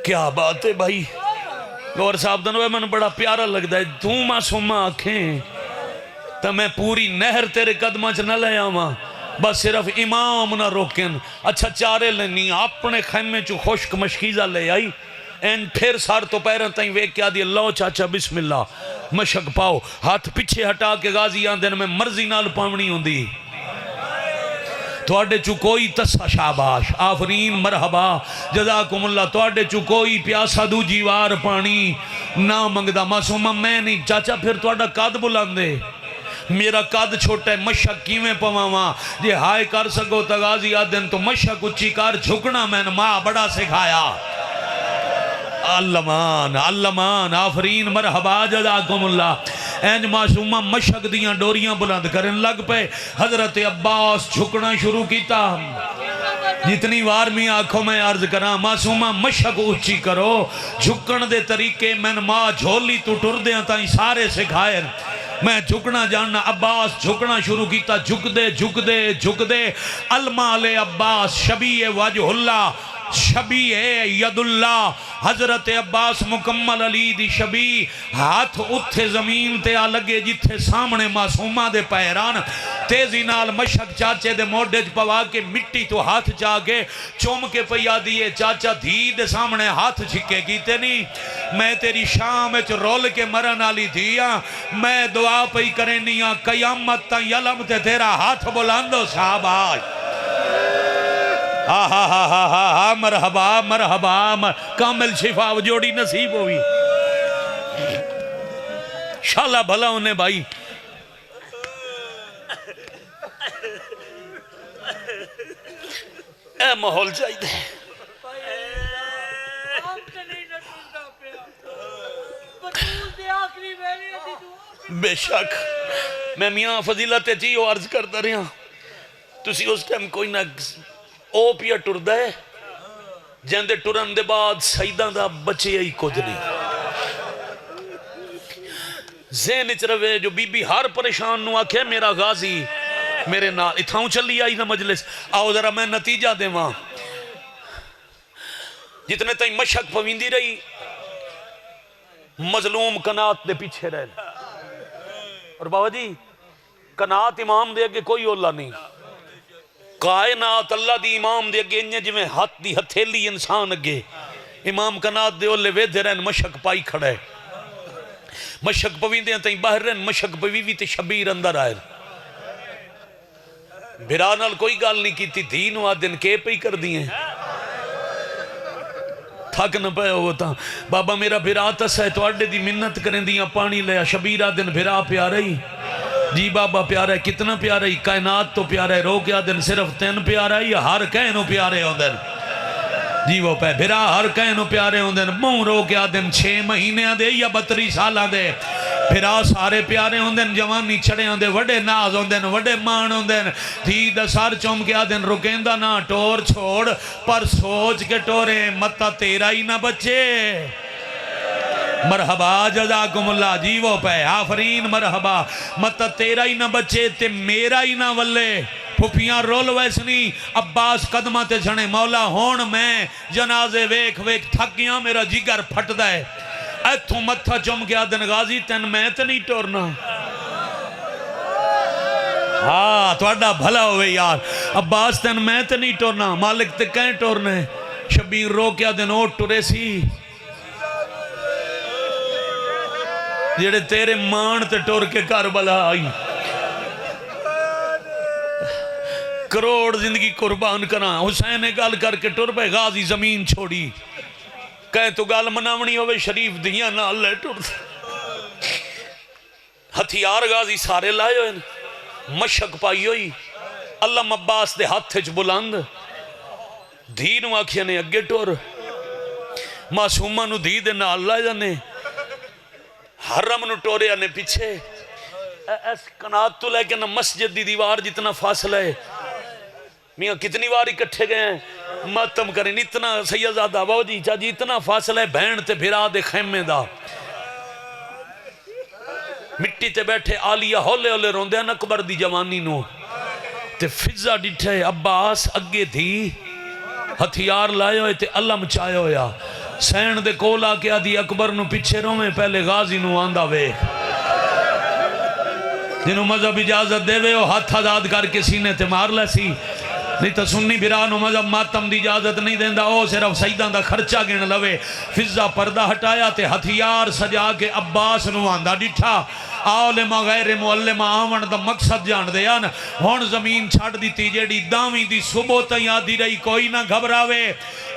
کیا بات ہے بھائی گور صاحب دنوے من بڑا پیارا لگتا ہے تو معصومہ آنکھیں تو میں پوری نہر تیرے قدمہ چ نہ لے آواں بس صرف امام نہ روکن اچھا چارے لینی اپنے خیمے چو خشک مشکیزہ لے آئی این پھر سار تو پیرن تائیں ویک کیا دی اللہ چاچا بسم اللہ مشک پاؤ ہاتھ پچھے ہٹا کے غازی آندن میں مرضی نال پاونی ہوں دی تو اڈے چو کوئی تسا شاباش آفرین مرحبا جزاکم اللہ تو اڈے چو کوئی پیاسا دو جیوار پانی نہ منگدہ معصومہ میں نہیں چاچا پھر تو اڈا قد بلاندے میرا قد چھوٹا ہے مشک کیویں پواواں جے ہائے کر سکو تا غازی آدن تو مشک اچھی کار جھکنا میں نے ماں بڑا سکھایا علمان آفرین مرحبا جزاکم اللہ اینج معصومہ مشک دیاں ڈوریاں بلند کرن لگ پے حضرت عباس جھکنا شروع کیتا جتنی وار میں آنکھوں میں عرض کراں معصومہ مشک اچھی کرو جھکن دے طریقے میں ماں جھولی تو ٹر دیاں تائیں سارے سکھائے میں جھکنا جاننا عباس جھکنا شروع کیتا جھک دے المال عباس شبیہ وجہ اللہ شبیہ ید اللہ حضرت عباس مکمل علی دی شبیہ ہاتھ اتھے زمین تے آ لگے جتھے سامنے معصومہ دے پیران تیزی نال مشک چاچے دے موڈج پوا کے مٹی تو ہاتھ جا کے چوم کے پیا دیئے چاچا دھی دے سامنے ہاتھ چھکے کیتے نہیں میں تیری شام اچ رول کے مرن آلی دیا میں دعا پئی کرنیاں قیامت تا یلم تے تیرا ہاتھ بلاندو صاحب آج مرحبا کامل شفا جوڑی نصیب ہوئی شاءاللہ بھلا انہیں بھائی اے محول چاہی دے بے شک میں میاں فضیلت چیئے عرض کرتا رہا تسی اس ٹائم کوئی نہ او پیا ٹر دے جندے ٹرن دے بعد سیدان دا بچے ہی کچھ نہیں ذہن اچ روے جو بی بی ہر پریشان نو آکھے میرا غازی میرے نال اتھاؤں چلی آئی نا مجلس آؤ ذرا میں نتیجہ دے ماں جتنے تائیں مشک پویندی رہی مظلوم کنات دے پیچھے رہے. اور بابا جی کنات امام دے اگے کوئی اولا نہیں. کائنات اللہ دی امام دے اگے انجے جویں ہاتھ دی ہتھیلی انسان اگے. امام کنات دے اولے ویدے رہن مشک پائی کھڑے. مشک پویندے تائیں باہر رہن مشک پویوی تے شبیر اندر آئے. بھرانال کوئی گال نہیں کی تھی دین و آدن کے پہ ہی کر دیئے. تھک نہ پہ ہوتا بابا میرا بھرا تسا ہے تو اڈے دی منت کریں دیاں پانی لیا. شبیر آدن بھرا پیارا ہی جی بابا پیارا ہے. کتنا پیارا ہی کائنات تو پیارا ہے. رو کے آدن صرف تین پیارا ہی ہر کہنو پیارے ہوندن جی وہ پہ بھرا ہر کہنو پیارے ہوندن. موں رو کے آدن 6 مہینے دے یا 32 سالہ دے بھرا سارے پیارے ہوندن. جوانی چھڑے ہوندے وڈے ناز ہوندن وڈے مان ہوندن. دھی دا سار چوم کے آدن رکیندہ نہ ٹور چھوڑ پر سوچ کے ٹورے متا تیرا ہی نہ بچے. مرحبا جزاکم اللہ جی وہ پہ آفرین مرحبا. متا تیرا ہی نہ بچے تے میرا ہی نہ ولے. پھپیاں رول ویسنی عباس قدمہ تے جھنے مولا ہون میں جنازے ویکھ ویکھ تھک گیا میرا جگر پھٹ دائے. ایتھوں متھا چم گیا دن غازی تین میں تے نہیں ٹورنا. ہاں تو اڈا بھلا ہوئے یار. عباس تین میں تے نہیں ٹورنا مالک تے کہیں ٹورنے. شبیر رو کیا دن اوٹ ٹورے سی جیڑے تیرے مان تے ٹور کے کربلا آئی. کروڑ زندگی قربان کرا. حسین گال کر کے ٹور پہ غازی زمین چھوڑی. کہے تو گال مناونی ہوئے شریف دیاں نہ اللہ ٹور. ہتھیار غازی سارے لائے ہوئے مشک پائی ہوئی. اللہ عباس دے ہاتھ چ بلند دین واقعہ نے اگے ٹور. معصومہ نو دی دے نال لائے جانے. حرم نو ٹورے آنے پیچھے. ایس کنات تو لے کے نہ مسجد دی دیوار جتنا فاصلہ ہے. میاں کتنی بار اکٹھے گئے ہیں ماتم کریں. اتنا سیدزادہ باو جی چاچی اتنا فاصلہ ہے بہن تے بھرا دے خیمے دا. مٹی تے بیٹھے آلیہ ہولے ہولے روندے ہیں اکبر دی جوانی نو. تے فضا ڈٹھے عباس اگے تھی ہتھیار لائے ہوئے تے اللہ مچائے ہویا. سین دے کولا کیا دی اکبر نو پیچھے رومیں پہلے غازی نو آندہ وے. جنہوں مذہب اجازت دے وے وہ ہاتھ آزاد کر کے سینے تے مار لے سی. نہیں تو سنی بھرانو مذہب ماتم دی اجازت نہیں دیندہ. او صرف سیدان دا خرچہ گن لوے. فضا پردہ ہٹایا تے ہتھیار سجا کے عباس نو آندہ ڈٹھا. عالم غیر معلم آمن دا مقصد جان دیا نا. ہون زمین چھاڑ دیتی جیڑی داویں دی صبح تیاد دی رہی کوئی نہ گھبراوے.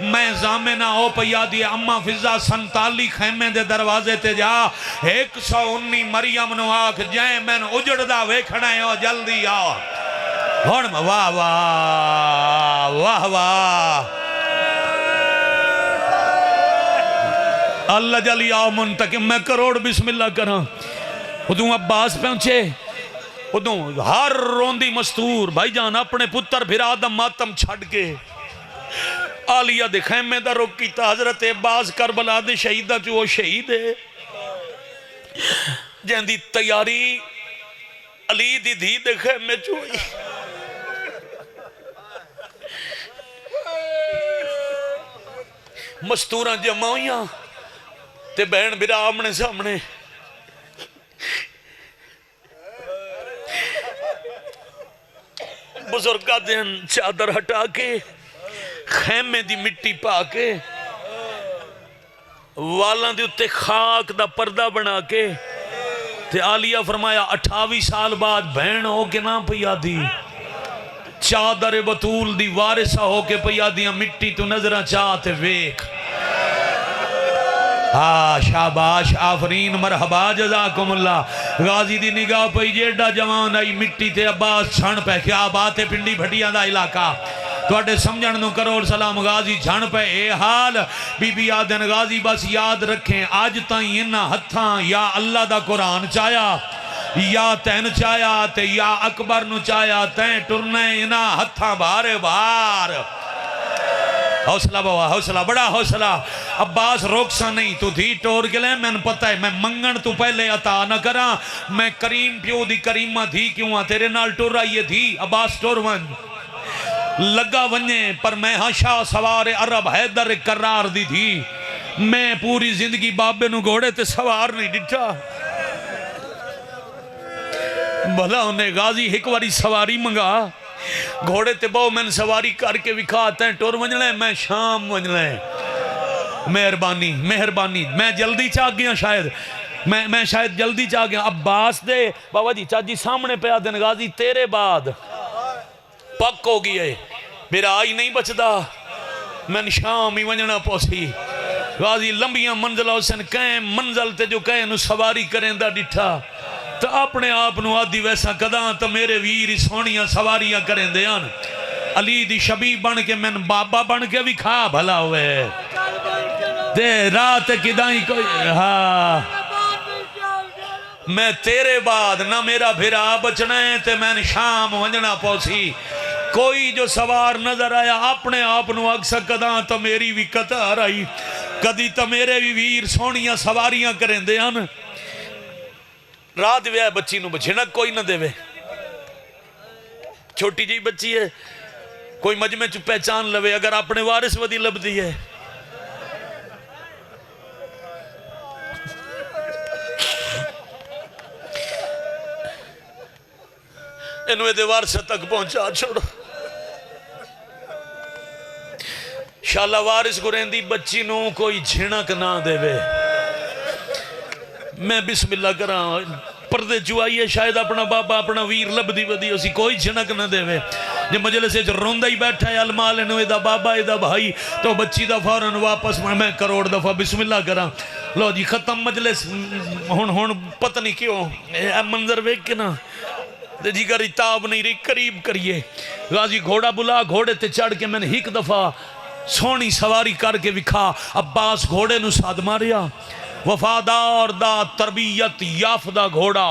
میں زامنہ ہو پیادی اما فضا 47 خیمے دے دروازے تے جا 119 مریم نو آکھ جائیں میں اجڑ دا ویکھنا ہے جلدی آ. ہون واہ واہ واہ واہ اللہ جلی آؤ منتقم. میں کروڑ بسم اللہ کرا. ادھوں عباس پہنچے ادھوں ہر روندی مستور بھائی جان اپنے پتر بھرا دا ماتم چھڑ کے آلیہ دے خیمے دا رک کیتا. حضرت عباس کربلا دے شہیدہ جو وہ شہید ہے جہاں دی تیاری علی دی دھی دے خیمے چوئی. مستوراں جمع ہویاں تے بہن بھرا آمنے سامنے. بزرگاں دین چادر ہٹا کے خیمے دی مٹی پا کے والاں دے اتے خاک دا پردہ بنا کے تے آلیہ فرمایا 28 سال بعد بہن ہو کے نہ پیا دی. چادر بطول دی وارثہ ہو کے پیا دیاں مٹی تو نظرہ چاہتے ویک. شاباش آفرین مرحبا جزاکم اللہ. غازی دی نگاہ پہ جیڑا جوان آئی مٹی تے عباس چھن پہ. کیا بات ہے پنڈی بھٹیاں دا علاقہ توڑے سمجھن نو کروڑ سلام. غازی چھن پہ اے حال بی بی آدن غازی بس یاد رکھیں آج تائیں انہا ہتھاں یا اللہ دا قرآن چایا یا تین چایا تے یا اکبر نو چایا تین ٹرنے انہا ہتھاں بھارے بھار. حوصلہ بوا حوصلہ بڑا حوصلہ. عباس روکسا نہیں تو دھی ٹور کے لیں میں نے پتہ ہے میں منگن تو پہلے عطا نہ کرا. میں کریم پیو دی کریمہ دھی کیوں ہاں تیرے نال ٹور رہی ہے دھی. عباس ٹور ون لگا ونجے پر میں ہاں شاہ سوار عرب حیدر قرار دی دھی. میں پوری زندگی بابے نو گھوڑے تے سوار نہیں ڈٹھا بھلا انہیں غازی ایک واری سواری منگا گھوڑے تے بہو میں سواری کر کے وکھاتا ہے ٹور ونجنا ہے میں شام ونجنا ہے مہربانی مہربانی میں جلدی چاہ گیا شاید میں شاید جلدی چاہ گیا عباس دے بابا جی چاچی سامنے پہ آدھن غازی تیرے بعد پک ہو گئی ہے میرا آئی نہیں بچدا میں شام ہی ونجنا پوسی غازی لمبیاں منزل حسن کہیں منزل تے جو کہیں نو سواری کریں دا ڈٹھا تو اپنے آپ نو آدھی ویسا قداں تو میرے ویری سونیاں سواریاں کریں دیان علی دی شبی بن کے میں بابا بن کے بھی کھا بھلا ہوئے دے رات کدائیں کوئی ہاں میں تیرے بعد نہ میرا بھرا بچنا ہے تے میں شام ونجنا پوسی کوئی جو سوار نظر آیا اپنے آپ نو اکثر قداں تو میری بھی قطار آئی کدی تو میرے بھی ویر سونیاں سواریاں کریں دیان رات ویا بچی نو بچھنک کوئی نہ دے وے چھوٹی جی بچی ہے کوئی مجمع چ پہچان لوے اگر اپنے وارث ودی لب دی ہے انوے دے وارث تک پہنچا چھوڑو شالا وارث کو رہندی بچی نو کوئی جھنک نہ دے وے میں بسم اللہ کراں پردے چوائیے شاید اپنا بابا اپنا ویر لب دی ودی اسی کوئی جھنک نہ دے وے جب مجلسے جو روندہ ہی بیٹھا ہے المال انوے دا بابا دا بھائی تو بچی دا فوراں واپس میں کروڑ دفعہ بسم اللہ کراں لو جی ختم مجلس ہون پتہ نہیں کیوں منظر ویک کے نا جی کا اتاب نہیں رہی قریب کریے غازی گھوڑا بلا گھوڑے تے چڑھ کے میں نے ایک دفعہ سونی سواری کر کے وکھا عباس گھوڑے نو ساتھ ماریا وفادار دا تربیت یافتہ گھوڑا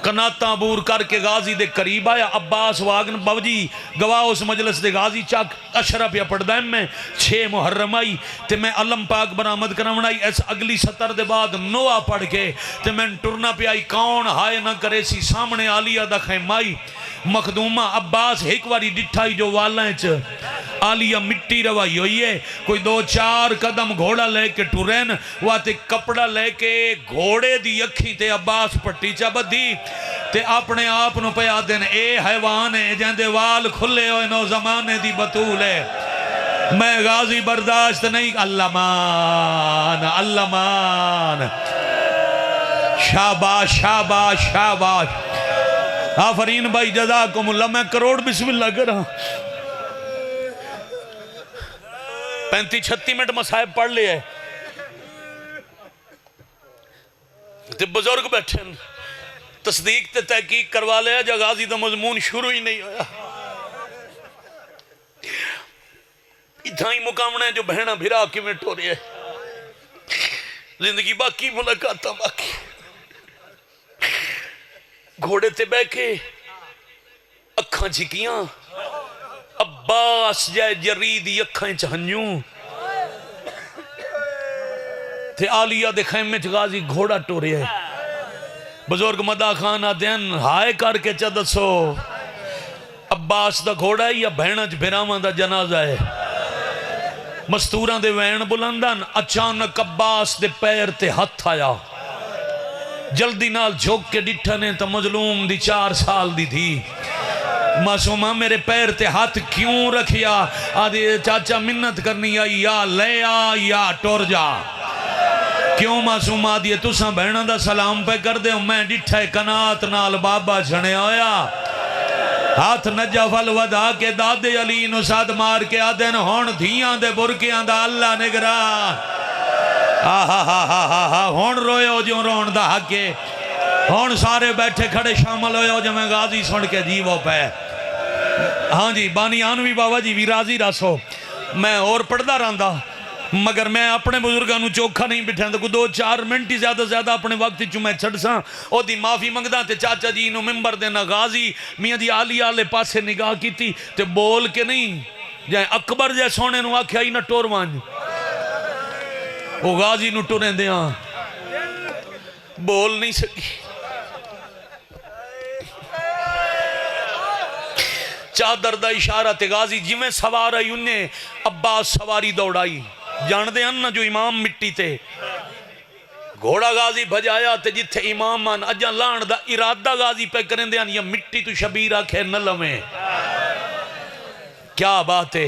کناتاں بور کر کے غازی دے قریب آیا عباس واگن بوجی گواہ اس مجلس دے غازی چاک اشرف یا پڑھدائم میں 6 محرم آئی تے میں علم پاک برآمد کرامنائی ایس اگلی 70 دے بعد نوہ پڑھ کے تے میں ٹرنا پہ آئی کون ہائے نہ کرے سی سامنے آلیہ دا خیمائی مخدومہ عباس ایک واری ڈٹھائی جو والائیں چ آلیہ مٹی روائی ہوئی ہے کوئی 2-4 قدم گھوڑا لے کے ٹورین واتے کپڑا لے کے گھوڑے دی اکھی تے عباس پٹی چا بدھی تے اپنے آپ نو پہ آدھن اے حیوان ہے جہندے وال کھلے ہوئے نو زمانے دی بطول ہے میں غازی برداشت نہیں اللہ مان اللہ مان شاباش شاباش شاباش آفرین بھائی جزاکم اللہ میں کروڑ بسم اللہ کرا 35-36 منٹ مسائب پڑھ لئے تے بزرگ بیٹھیں تصدیق تے تحقیق کروا لیا جا غازی دا مضمون شروع ہی نہیں ہویا اتھائی مقامنے جو بہنہ بھرا کی میں ٹو رہی ہے زندگی باقی ملاقاتہ باقی گھوڑے تے بے کے اکھاں جھکیاں عباس جائے جریدی اکھائیں چہنیوں تے آلیہ دے خیمے غازی گھوڑا ٹورے ہے بزرگ مدہ خانہ دین ہائے کر کے چدسو عباس دا گھوڑا ہے یا بہنج بھرامان دا جنازہ ہے مستوراں دے وین بلندن اچانک عباس دے پیر تے ہتھ آیا جلدی نال جھوک کے ڈٹھنے تو مظلوم دی 4 سال دی تھی معصومہ میرے پیر تے ہاتھ کیوں رکھیا آدھی چاچا منت کرنی آئی یا لے آ یا ٹور جا کیوں معصومہ آدھی تُساں بہنہ دا سلام پہ کر دے میں ڈٹھے کنات نال بابا جھنے آیا ہاتھ نجف الوداع کے دادے علی نو ساتھ مار کے آدھن ہون دھیاں دے برکیاں دا اللہ نگرا ہون روئے ہو جو رون دا حقے ہون سارے بیٹھے کھڑے شامل ہوئے ہو جو میں غازی سن کے جیوہ پہ ہاں جی بانی آنوی بابا جی بھی راضی رسو میں اور پڑھدا رہندا مگر میں اپنے بزرگانو چوکھا نہیں بٹھیں تو 2-4 منٹ ہی زیادہ اپنے وقت چو میں چھڑ ساں او دی معافی منگدا تے چاچا جی نو ممبر دینا غازی میاں دی آلی آلے پاسے نگاہ کی تھی تے بول کے نہیں جائیں اکبر جائے سونے نو آکھیا ہی نہ ٹور وانج وہ غازی نو ٹوریں دے ہاں بول نہیں سکی چادر دا اشارہ تے غازی جی میں سوار آئی انہیں عباس سواری دوڑائی جان دے ان جو امام مٹی تے گھوڑا غازی بھجایا تے جتھے امام آن اجا لان دا ارادہ غازی پہ کریں دے آن یا مٹی تو شبیر آکھے نہ لمیں. کیا بات ہے.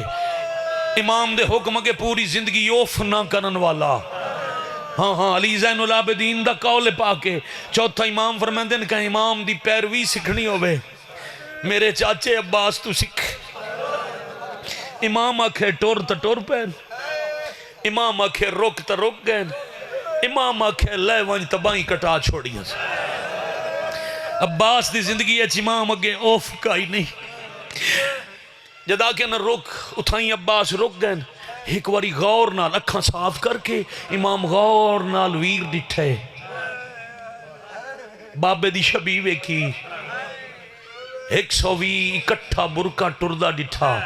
امام دے حکم کے پوری زندگی اوف نہ کرن والا. ہاں علی زین العابدین دا قول پاکے. چوتھا امام فرمائندے نے کہا امام دی پیروی سکھنی ہوئے میرے چاچے عباس تو سکھ. امام آکھے ٹور تا ٹور پین, امام آکھے رک تا رک گئن, امام آکھے لے ونج تبائیں کٹا چھوڑی ہیں. عباس دی زندگی ہے امام اگے اوف کا ہی نہیں. جدا کہ نہ رک اتھائیں عباس رک گئن. ایک واری غور نال اکھاں صاف کر کے امام غور نال ویر ڈٹھے بابے دی شبیوے کی 120 اکٹھا برکا ٹردہ ڈٹھا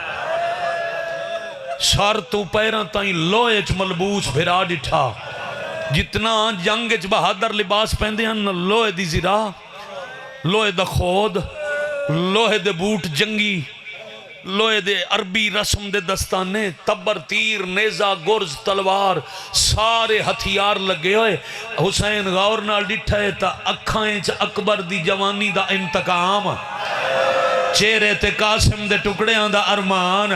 سار تو پیران تائیں لوئے چ ملبوس بھرا ڈٹھا. جتنا جنگ چ بہادر لباس پہندے ہیں لوہے دی زرا, لوہے دا خود, لوہے دے بوٹ جنگی, لوہے دے عربی رسم دے دستانے, تبر تیر نیزہ گرز تلوار سارے ہتھیار لگے ہوئے. حسین غور نال ڈٹھے تا اکھائیں چ اکبر دی جوانی دا انتقام, چہرے تے قاسم دے ٹکڑیاں دا ارمان,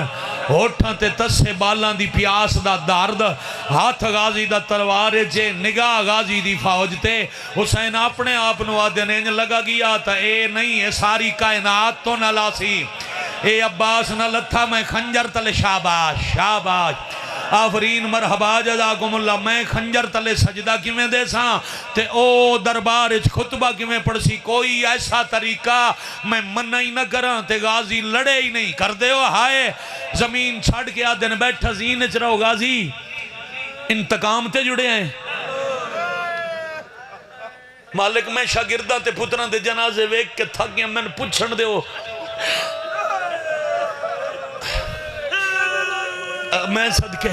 ہوٹھاں تے تسے بالاں دی پیاس دا درد, ہاتھ غازی دا تلوار جے نگاہ غازی دی فوج تے. حسین اپنے آپ نوادے نے لگا گیا تا اے نہیں اے ساری کائنات تو نہ لاسی, اے عباس نہ لتھا میں خنجر تلے شاباش شاباش آفرین مرحبا جزاکم اللہ. میں خنجر تلے سجدہ کی میں دے ساں تے او دربار اچ خطبہ کی میں پڑھ سی. کوئی ایسا طریقہ میں منع ہی نہ کراں تے غازی لڑے ہی نہیں کر دے ہو. ہائے زمین چھڑ کے آدھن بیٹھا زین اچ رہو غازی انتقام تے جڑے ہیں. مالک میں شاگردہ تے پتران دے جنازے ویک کے تھک گیا. میں نے پوچھن دے ہو میں صدقے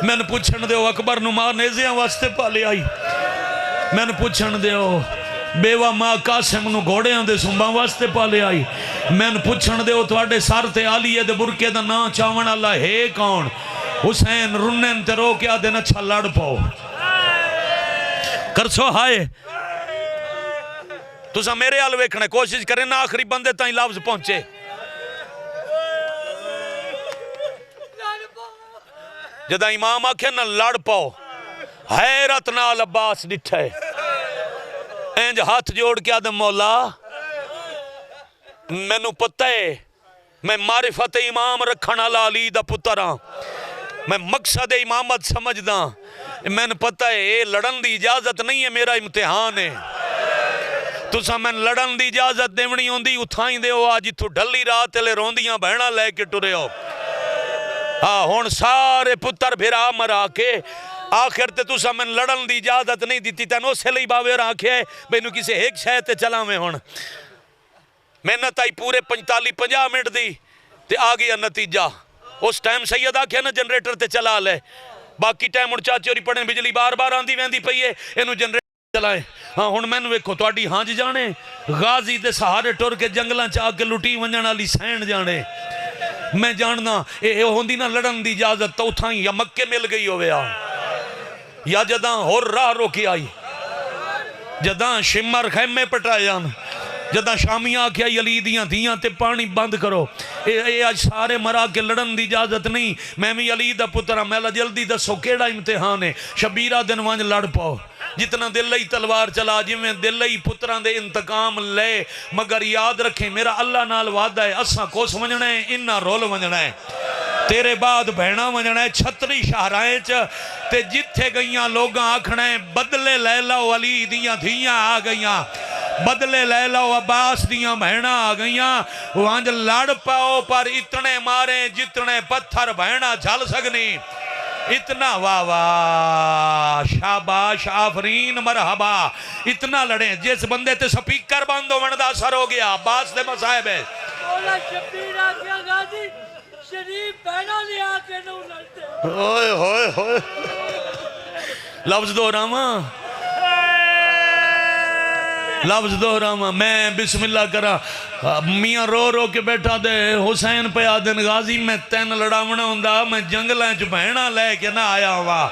میں نے پوچھن دے ہو اکبر نمار نیزیاں واسطے پالے آئی. میں نے پوچھن دے ہو بیوہ ماں قاسم نو گھوڑیاں دے سنباں واسطے پالے آئی. میں نے پوچھن دے ہو تواڈے سار تے آلیے دے برکے دا نا چاون اللہ ہے کون. حسین رنن تے رو کے آدھے اچھا لڑ پاؤ کرسو. ہائے تُسا میرے آل ویکھنے کوشش کریں نا آخری بندے تائیں لفظ پہنچے. جدا امام آکھے نہ لڑ پاؤ, حیرت نال عباس ڈٹھے اینج ہاتھ جوڑ کے آدم مولا میں نو پتہ ہے میں معرفت امام رکھنا علی دا پتر ہاں, میں مقصد امامت سمجھ دا, میں نے پتہ ہے اے لڑن دی اجازت نہیں ہے میرا امتحان ہے. تُسا میں لڑن دی اجازت دیونی ہوں دی اتھائیں دے ہو آج تو ڈھلی رات لے روندیاں بہنا لے کے ٹرے ہو. ہاں ہون سارے پتر بھرا مرا کے آخر تے تُسا میں لڑن دی اجازت نہیں دیتی تینو سے لئی باوے رکھے بینو کسے ایک شہتے چلا میں ہون. محنت آئی پورے 45-50 منٹ دی تے آگیا نتیجہ. اس ٹائم سید آکھے نا جنریٹر تے چلا لے, باقی ٹائم اور چاچے اور پڑھیں بجلی بار بار آندھی ویندی پئیے انہوں جنریٹر چلائیں. ہاں ہون میں نوے کو تو آڈی ہانج جانے غازی دے سہارے ٹور کے جنگلاں چاہ کے لٹی ونجانا لی سین جانے. میں جاننا اے ہوندی نا لڑن دی اجازت تو اتھائیں یا مکے مل گئی ہوئے آ یا جداں ہور راہ روکی آئی, جداں شمر خیمے پٹائے جان, جداں شامیاں کیا علی دیاں دیاں تے پانی بند کرو. اے آج سارے مرا کے لڑن دی اجازت نہیں. میں بھی علی دا پترہ میلا جلدی دسو کیڑا امتحان ہے. شبیرہ دن وانج لڑ پاؤ جتنا دل لئی تلوار چلا جی میں دل لئی پتران دے انتقام لے, مگر یاد رکھیں میرا اللہ نال وعدہ ہے اساں کوس ونجنا ہے انہا رول ونجنا ہے. تیرے بعد بہنا ونجنا ہے چھتری شہرائیں چ تے جتھے گئیاں لوگاں آکھنا ہے بدلے لیلہ و علی دیاں دھیاں آ گئیاں, بدلے لیلہ و عباس دیاں بہنا آ گئیاں. وانج لڑ پاؤ پر اتنے مارے جتنے پتھر بہنا جھل سگنی. اتنا واہ واہ شاباش آفرین مرحبا. اتنا لڑیں جس بندے تے سپیکر باندھو وندہ سر ہو گیا عباس دے مصاحب ہے. مولا شبیر آکھیا غازی شریف بہنا لے آکے نو لڑتے. ہوئے ہوئے ہوئے لفظ دو راما لفظ دوہراواں میں بسم اللہ کرا میاں رو رو کے بیٹھا دے حسین پہ آدن غازی میں تین لڑاونا ہوندا میں جنگلیں چ بہنا لے کے نہ آیا واہ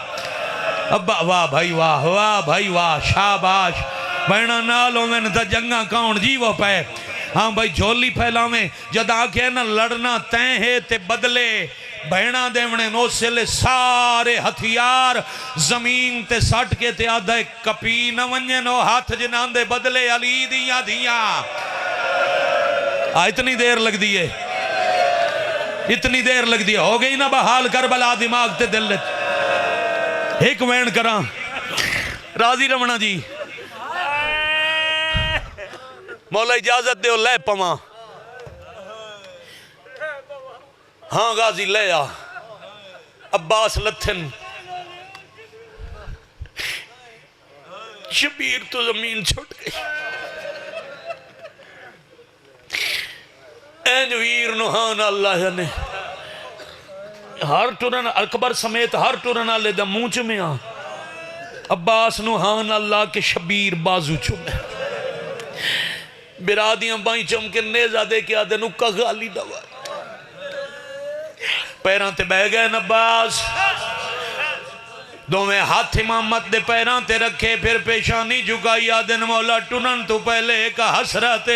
ابا واہ بھائی واہ شاباش بہنا نالوں میں تا جنگاں کون جی وہ پہ ہاں بھائی جھولی پھیلاویں جد آکھے نا لڑنا تین ہے تے بدلے بہنا دیونے نو سے لے سارے ہتھیار زمین تے سٹ کے تے آدھے کپی نہ ونجے نو ہاتھ جنان دے بدلے علی دیاں اتنی دیر لگ دیئے اتنی دیر لگ دیئے ہو گئی نا بحال کربلا دماغ تے دل ایک وین کراں راضی رمنا جی مولا اجازت دے لے پواں ہاں غازی لے آ عباس لتھن شبیر تو زمین چھوٹ گئی این ویر نوحان اللہ نے ہر ٹورن اکبر سمیت ہر ٹورن آلے دا مونچ میں آ عباس نوحان اللہ کے شبیر بازو چومے برادیاں بائیں چمکے نیزہ دے کے آدھے نکا غالی دوا پیران تے بہ گئے عباس دو میں ہاتھ امامت دے پیران تے رکھے پھر پیشانی جھکائی آدن مولا ٹنن تو پہلے کا حسرت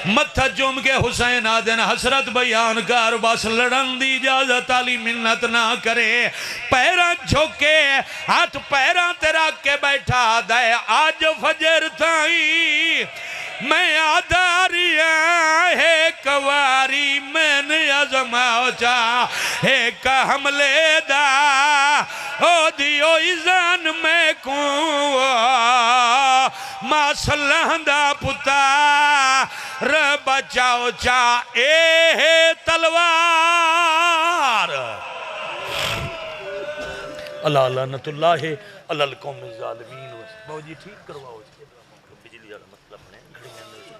متھا چوم کے حسین آدن حسرت بیان کار بس لڑن دی اجازت علی منت نہ کرے پیران جھوکے ہاتھ پیران تے رکھ کے بیٹھا دے آج فجر تھائی میں آدھاری ہے کواری میں نے ازماؤ چاہ ایک حملے دا او دیو ایزان میں کون ماں صلح دا پتا رب بچاؤ چاہ اے تلوار اللہ لعنت اللہ علی القوم الظالمین بہو جی ٹھیک کرواؤ